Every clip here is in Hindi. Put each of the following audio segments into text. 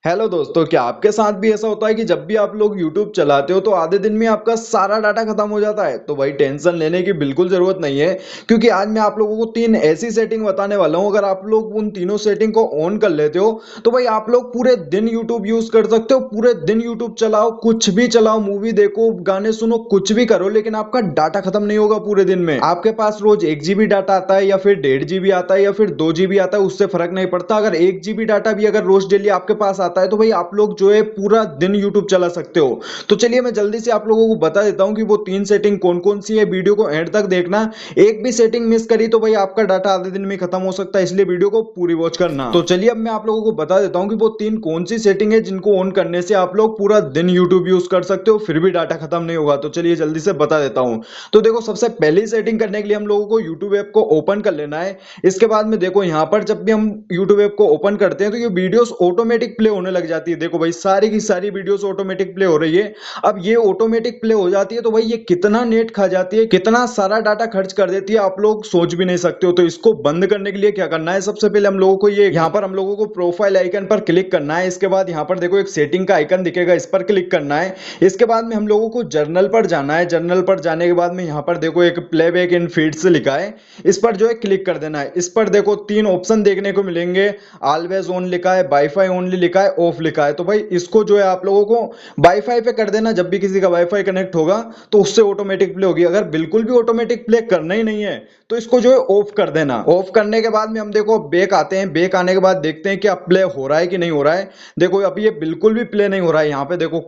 हेलो दोस्तों, क्या आपके साथ भी ऐसा होता है कि जब भी आप लोग YouTube चलाते हो तो आधे दिन में आपका सारा डाटा खत्म हो जाता है। तो भाई टेंशन लेने की बिल्कुल ज़रूरत नहीं है, क्योंकि आज मैं आप लोगों को तीन ऐसी सेटिंग बताने वाला हूँ। अगर आप लोग उन तीनों सेटिंग को ऑन कर लेते हो तो भाई आप लोग पूरे दिन YouTube यूज़ कर सकते हो। पूरे दिन YouTube चलाओ, कुछ भी चलाओ, मूवी देखो, गाने सुनो, कुछ भी करो, लेकिन आपका डाटा खत्म नहीं होगा पूरे दिन में। आपके पास रोज 1 GB डाटा आता है या फिर 1.5 GB आता है या फिर 2 GB आता है, उससे फर्क नहीं पड़ता। अगर 1 GB डाटा भी अगर रोज डेली आपके पास आता है तो भाई आप लोग जो है पूरा दिन YouTube चला सकते हो। तो चलिए मैं जल्दी से आप लोगों को बता देता हूँ कि वो तीन सेटिंग कौन कौन सी है। वीडियो को एंड तक देखना, एक भी सेटिंग मिस करी तो भाई आपका डाटा आधे दिन में खत्म हो सकता है, इसलिए वीडियो को पूरी वॉच करना। तो चलिए अब मैं आप लोगों को बता देता हूँ कि वो तीन कौन सी सेटिंग है जिनको ऑन करने से आप लोग पूरा दिन YouTube यूज कर सकते हो, फिर भी डाटा खत्म नहीं होगा। तो चलिए जल्दी से बता देता हूँ। तो देखो, सबसे पहली सेटिंग करने के लिए हम लोगों को YouTube ऐप को ओपन कर लेना है। इसके बाद में देखो, यहाँ पर जब भी हम YouTube ऐप को ओपन करते हैं तो ये वीडियोस ऑटोमेटिक प्ले होने लग जाती है। देखो भाई, सारी की सारी वीडियोस ऑटोमेटिक प्ले हो रही है। अब ये ऑटोमेटिक प्ले हो जाती है तो भाई ये कितना नेट खा जाती है, कितना सारा डाटा खर्च कर देती है, आप लोग सोच भी नहीं सकते हो। तो इसको बंद करने के लिए क्या करना है, सबसे पहले हम लोगों को ये यहाँ पर हम लोगों को प्रोफाइल आइकन पर क्लिक करना है। इसके बाद यहाँ पर देखो एक सेटिंग का आइकन दिखेगा, इस पर क्लिक करना है। इसके बाद में हम लोगों को जर्नल पर जाना है। जर्नल पर जाने के बाद में यहाँ पर देखो एक प्लेबैक इन फीड्स लिखा है, इस पर जो है क्लिक कर देना है। इस पर देखो तीन ऑप्शन देखने को मिलेंगे, ऑलवेज ऑन लिखा है, वाईफाई ओनली लिखा है, ऑफ लिखा है। तो भाई इसको जो है आप लोगों को वाईफाई पे कर देना। जब भी किसी का वाईफाई कनेक्ट होगा तो उससे ऑटोमेटिक प्ले होगी। अगर बिल्कुल भी ऑटोमेटिक प्ले करना ही नहीं है तो इसको जो है ऑफ कर देना। ऑफ करने के बाद में हम देखो बैक आते हैं। बैक आने के बाद देखते हैं कि अब प्ले हो रहा है कि नहीं हो रहा है। देखो अब ये बिल्कुल भी प्ले नहीं हो रहा है। यहाँ पे देखो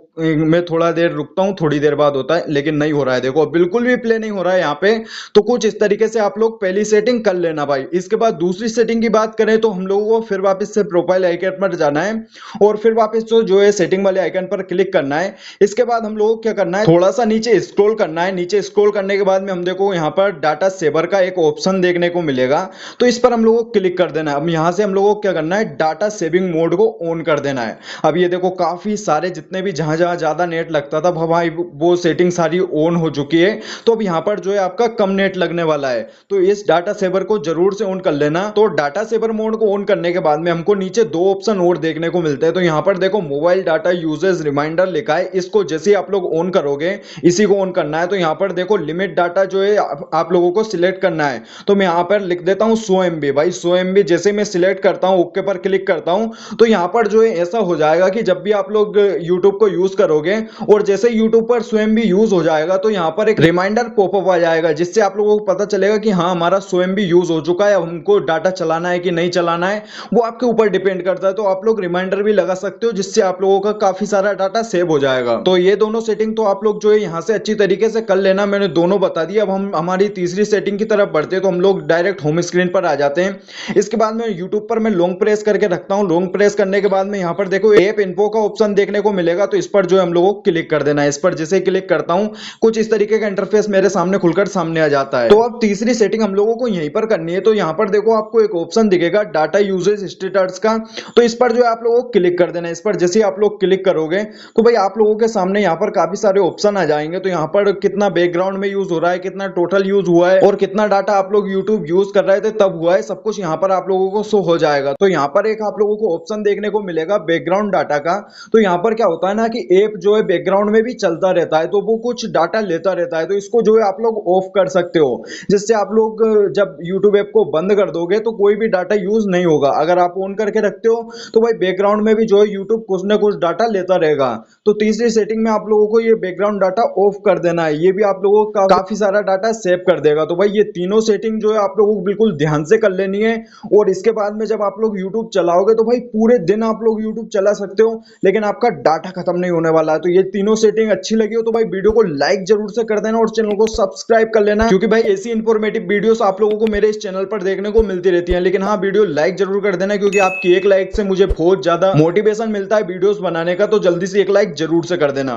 मैं थोड़ा देर रुकता हूँ, थोड़ी देर बाद होता है, लेकिन नहीं हो रहा है। देखो बिल्कुल भी प्ले नहीं हो रहा है यहाँ पे। तो कुछ इस तरीके से आप लोग पहली सेटिंग कर लेना भाई। इसके बाद दूसरी सेटिंग की बात करें तो हम लोगों को फिर वापस से प्रोफाइल आइकन पर जाना है और फिर वापस जो है सेटिंग वाले आइकन पर क्लिक करना है। इसके बाद हम लोग क्या करना है, थोड़ा सा नीचे स्क्रॉल करना है। नीचे स्क्रॉल करने के बाद में हम देखो यहाँ पर डाटा सेवर का एक ऑप्शन देखने को मिलेगा, तो इस पर हम लोगों को क्लिक कर देना है। अब यहाँ से हम लोगों को क्या करना है, डाटा सेविंग मोड को ऑन कर देना है। अब ये देखो काफी सारे जितने भी जहां जहां ज्यादा नेट लगता था भाई वो सेटिंग सारी ऑन हो चुकी है। तो अब यहाँ पर जो है आपका कम नेट लगने वाला है, तो इस डाटा सेवर को जरूर से ऑन कर लेना। तो डाटा सेवर मोड को ऑन करने के बाद में हमको नीचे दो ऑप्शन और देखने को मिलते हैं। तो यहाँ पर देखो मोबाइल डाटा यूजेज रिमाइंडर लिखा है, इसको जैसे आप लोग ऑन करोगे इसी को ऑन करना है। तो यहाँ पर देखो लिमिट डाटा जो है आप लोगों को सिलेक्ट करना है। तो मैं यहाँ पर लिख देता हूँ 100 MB। भाई 100 MB जैसे मैं सिलेक्ट करता हूँ, ओके पर क्लिक करता हूँ, तो यहाँ पर जो है ऐसा हो जाएगा कि जब भी आप लोग यूट्यूब को यूज करोगे और जैसे यूट्यूब पर 100 MB यूज हो जाएगा तो यहाँ पर एक रिमाइंडर पॉपअप आ जाएगा, जिससे आप लोगों को पता चलेगा कि हाँ हमारा 100 MB यूज हो चुका है, अब हमको डाटा चलाना है कि नहीं चलाना है वो आपके ऊपर डिपेंड करता है। तो आप लोग रिमाइंडर भी लगा सकते हो, जिससे आप लोगों का काफी सारा डाटा सेव हो जाएगा। तो ये दोनों सेटिंग तो आप लोग जो है यहाँ से अच्छी तरीके से कर लेना। मैंने दोनों बता दिया। अब हम हमारी तीसरी सेटिंग की तरफ बढ़ते हैं। तो हम लोग डायरेक्ट होम स्क्रीन पर आ जाते हैं। इसके बाद में यूट्यूब पर मैं लॉन्ग प्रेस करके रखता हूँ। लॉन्ग प्रेस करने के बाद में यहाँ पर देखो ऐप इन्फो का ऑप्शन देखने को मिलेगा, तो इस पर जो है हम लोगों को क्लिक कर देना है। इस पर जैसे क्लिक करता हूँ कुछ इस तरीके का इंटरफेस मेरे सामने खुलकर सामने आ जाता है। तो अब तीसरी सेटिंग हम लोगों को यहीं पर करनी है। तो यहाँ पर देखो आपको एक ऑप्शन दिखेगा डाटा यूजेज स्टेटस का, तो इस पर जो है आप लोगों को क्लिक कर देना है। इस पर जैसे आप लोग क्लिक करोगे तो भाई आप लोगों के सामने यहाँ पर काफी सारे ऑप्शन आ जाएंगे। तो यहाँ पर कितना बैकग्राउंड में यूज हो रहा है, कितना टोटल यूज हुआ है और कितना डाटा आप लोग यूट्यूब यूज कर रहे थे तब हुआ है, सब कुछ यहाँ पर आप लोगों को शो हो जाएगा। तो यहाँ पर एक आप लोगों को ऑप्शन देखने को मिलेगा बैकग्राउंड डाटा का। तो यहाँ पर क्या होता है ना कि ऐप जो है बैकग्राउंड में भी चलता रहता है, तो वो कुछ डाटा लेता रहता है। तो इसको जो है आप लोग ऑफ कर सकते हो, जिससे आप लोग जब यूट्यूब ऐप को बंद कर दोगे तो कोई भी डाटा यूज नहीं होगा। अगर आप ऑन करके रखते हो तो भाई बैकग्राउंड में भी जो है यूट्यूब कुछ ना कुछ डाटा लेता रहेगा। तो तीसरी सेटिंग में आप लोगों को ये बैकग्राउंड डाटा ऑफ कर देना है, ये भी आप लोगों का काफी सारा डाटा सेव कर देगा। तो भाई ये तीनों सेटिंग जो है आप लोगों को बिल्कुल ध्यान से कर लेनी है। और इसके बाद में जब आप लोग यूट्यूब चलाओगे तो भाई पूरे दिन आप लोग यूट्यूब चला सकते हो, लेकिन आपका डाटा खत्म नहीं होने वाला है। तो ये तीनों सेटिंग अच्छी लगी हो तो भाई वीडियो को लाइक जरूर से कर देना और चैनल को सब्सक्राइब कर लेना, क्योंकि भाई ऐसी इंफॉर्मेटिव वीडियोस आप लोगों को मेरे इस चैनल पर देखने को मिलती रहती हैं। लेकिन हाँ, वीडियो लाइक जरूर कर देना, क्योंकि आपकी एक लाइक से मुझे बहुत ज्यादा मोटिवेशन मिलता है वीडियोस बनाने का। तो जल्दी से एक लाइक जरूर से कर देना।